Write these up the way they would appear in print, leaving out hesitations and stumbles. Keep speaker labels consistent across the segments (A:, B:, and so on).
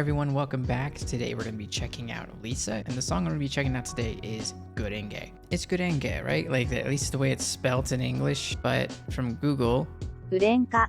A: everyone, welcome back. Today we're going to be checking out LiSA, and the song I'm going to be checking out today is Gurenge. It's Gurenge, right? Like at least the way it's spelled in English, but from Google,
B: Gurenge.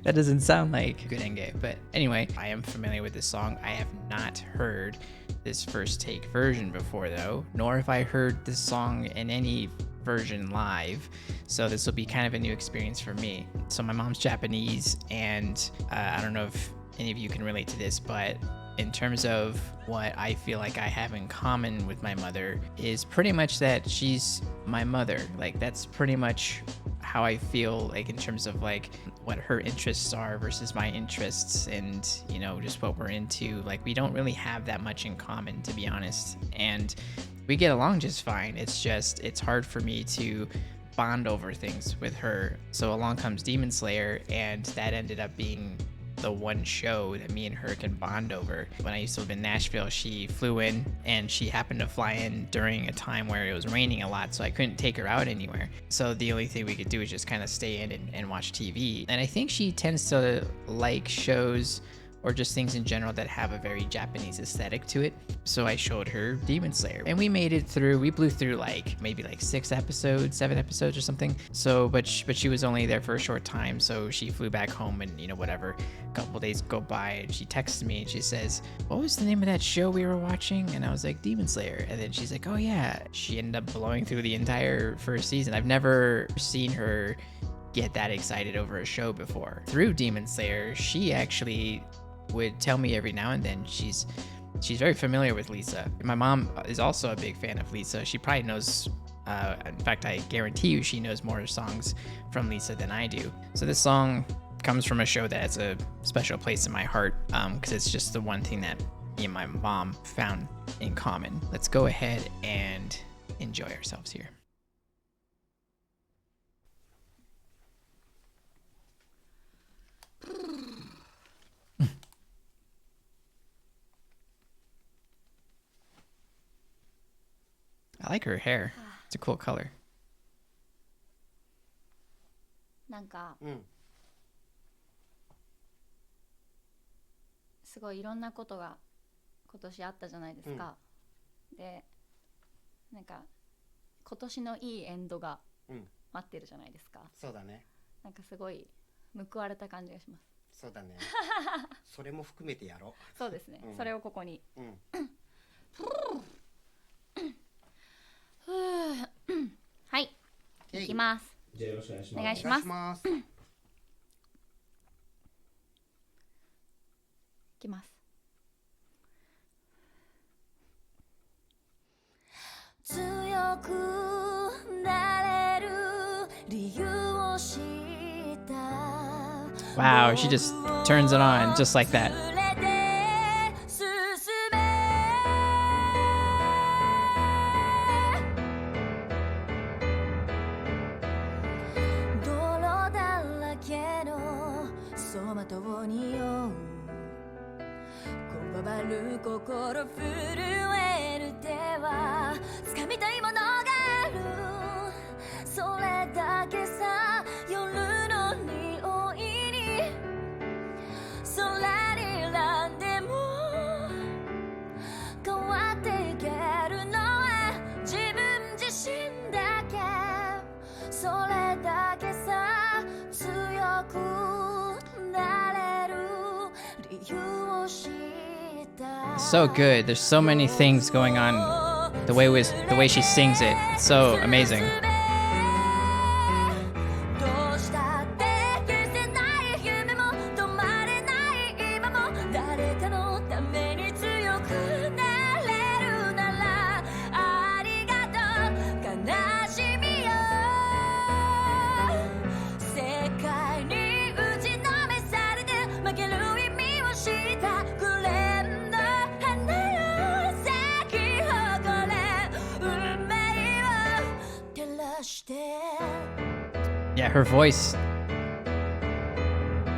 A: that doesn't sound like Gurenge. But anyway, I am familiar with this song. I have not heard this first take version before though, nor have I heard this song in any version live, so this will be kind of a new experience for me. So my mom's Japanese, and I don't know if any of you can relate to this, but in terms of what I feel like I have in common with my mother is pretty much that she's my mother. Like that's pretty much how I feel, like in terms of like what her interests are versus my interests, and you know, just what we're into. Like we don't really have that much in common, to be honest, and we get along just fine. It's just it's hard for me to bond over things with her. So along comes Demon Slayer, and that ended up being the one show that me and her can bond over. When I used to live in Nashville, she flew in, and she happened to fly in during a time where it was raining a lot, so I couldn't take her out anywhere. So the only thing we could do is just kind of stay in and watch TV. And I think she tends to like shows or just things in general that have a very Japanese aesthetic to it. So I showed her Demon Slayer, and we made it through. We blew through like maybe like 7 episodes or something. So, but she was only there for a short time, so she flew back home, and you know, whatever. A couple days go by, and she texts me and she says, "What was the name of that show we were watching?" And I was like, "Demon Slayer." And then she's like, "Oh yeah." She ended up blowing through the entire first season. I've never seen her get that excited over a show before. Through Demon Slayer, she actually would tell me every now and then she's very familiar with LiSA. My mom is also a big fan of LiSA. She probably knows, in fact, I guarantee you she knows more songs from LiSA than I do. So this song comes from a show that has a special place in my heart, because it's just the one thing that me and my mom found in common. Let's go ahead and enjoy ourselves here. I like her hair. It's a cool color.
B: なんか、すごいいろんなことが今年あったじゃないですか。で、なんか今年のいいエンドが待ってるじゃないですか。
C: そうだね。
B: なんかすごい報われた感じがします。
C: そうだね。それも含めてやろう。
B: そうですね。それをここに。はい、いきます。
D: じゃあよろしくお願いします。
B: お願いします。いきます。強くなれる理由を知った。
A: Wow, she just turns it on just like that. So good. There's so many things going on. The way she sings it, it's so amazing. Yeah, her voice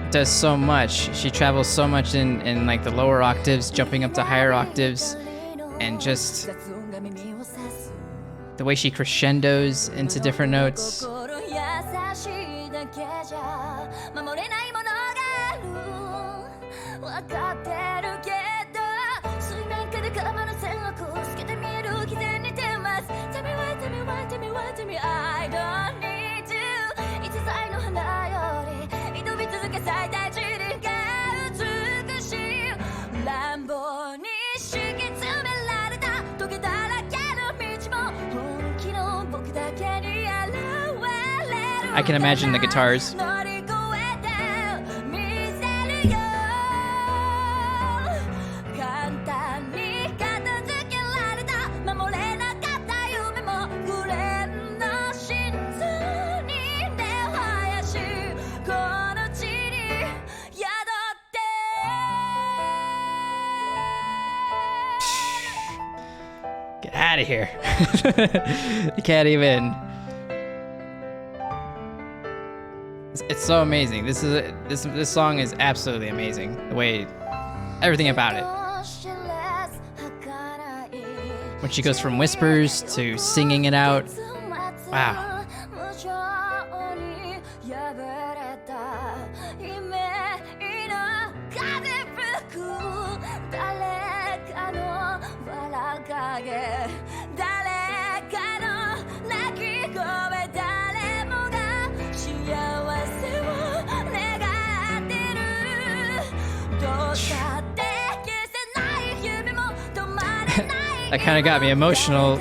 A: does so much. She travels so much in like the lower octaves, jumping up to higher octaves, and just the way she crescendos into different notes. I can imagine the guitars. Get out of here. You can't even. It's so amazing. This song is absolutely amazing. The way, everything about it. When she goes from whispers to singing it out. Wow. That kind of got me emotional.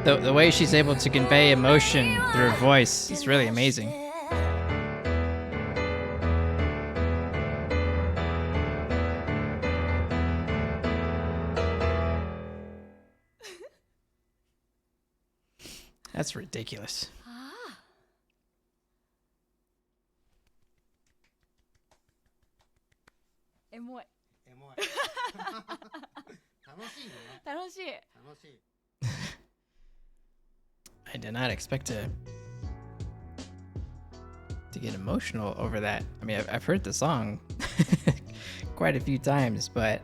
A: The way she's able to convey emotion through her voice is really amazing. That's ridiculous.
B: Emoy.
C: エモい楽しいね。
B: 楽しい。
C: 楽しい。
A: I did not expect to get emotional over that. I mean, I've heard the song quite a few times, but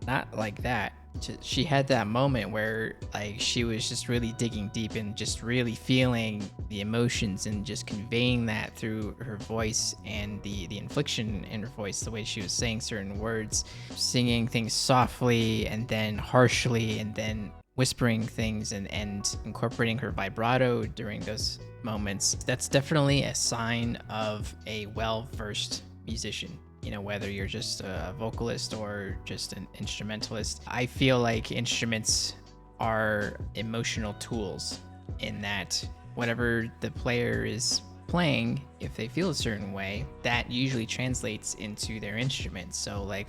A: not like that. She had that moment where like she was just really digging deep and just really feeling the emotions and just conveying that through her voice and the inflection in her voice, the way she was saying certain words, singing things softly and then harshly and then whispering things and incorporating her vibrato during those moments. That's definitely a sign of a well-versed musician. You know, whether you're just a vocalist or just an instrumentalist. I feel like instruments are emotional tools in that whatever the player is playing, if they feel a certain way, that usually translates into their instrument. So like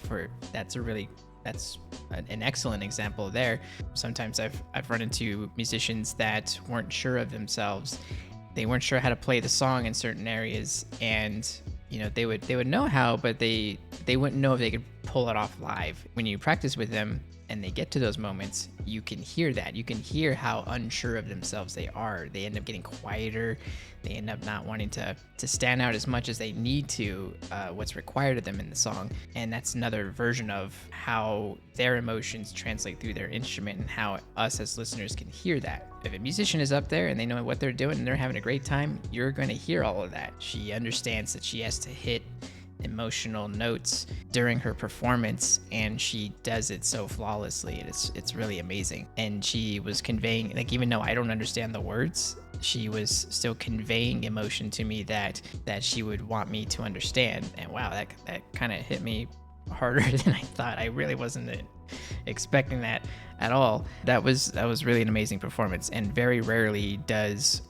A: that's an excellent example there. Sometimes I've run into musicians that weren't sure of themselves. They weren't sure how to play the song in certain areas, and you know, they would know how, but they wouldn't know if they could pull it off live. When you practice with them and they get to those moments, you can hear that. You can hear how unsure of themselves they are. They end up getting quieter. They end up not wanting to stand out as much as they need to, what's required of them in the song. And that's another version of how their emotions translate through their instrument and how us as listeners can hear that. If a musician is up there and they know what they're doing and they're having a great time, you're going to hear all of that. She understands that she has to hit emotional notes during her performance, and she does it so flawlessly. It's really amazing. And she was conveying, like, even though I don't understand the words, she was still conveying emotion to me that she would want me to understand. And wow, that kind of hit me harder than I thought. I really wasn't expecting that at all. That was really an amazing performance, and very rarely does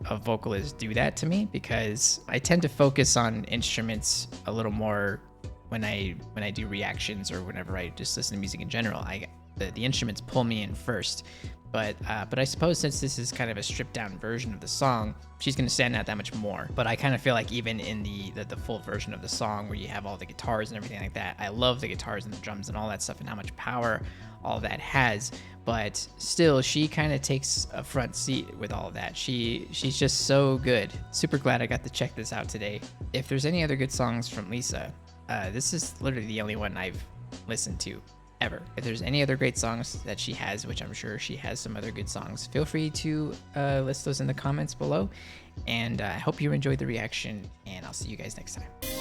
A: a vocalist do that to me, because I tend to focus on instruments a little more when I do reactions or whenever I just listen to music in general. The instruments pull me in first. But I suppose since this is kind of a stripped down version of the song, she's going to stand out that much more. But I kind of feel like even in the full version of the song where you have all the guitars and everything like that, I love the guitars and the drums and all that stuff and how much power all that has. But still, she kind of takes a front seat with all of that. She's just so good. Super glad I got to check this out today. If there's any other good songs from LiSA, this is literally the only one I've listened to ever. If there's any other great songs that she has, which I'm sure she has some other good songs, feel free to list those in the comments below. And I hope you enjoyed the reaction, and I'll see you guys next time.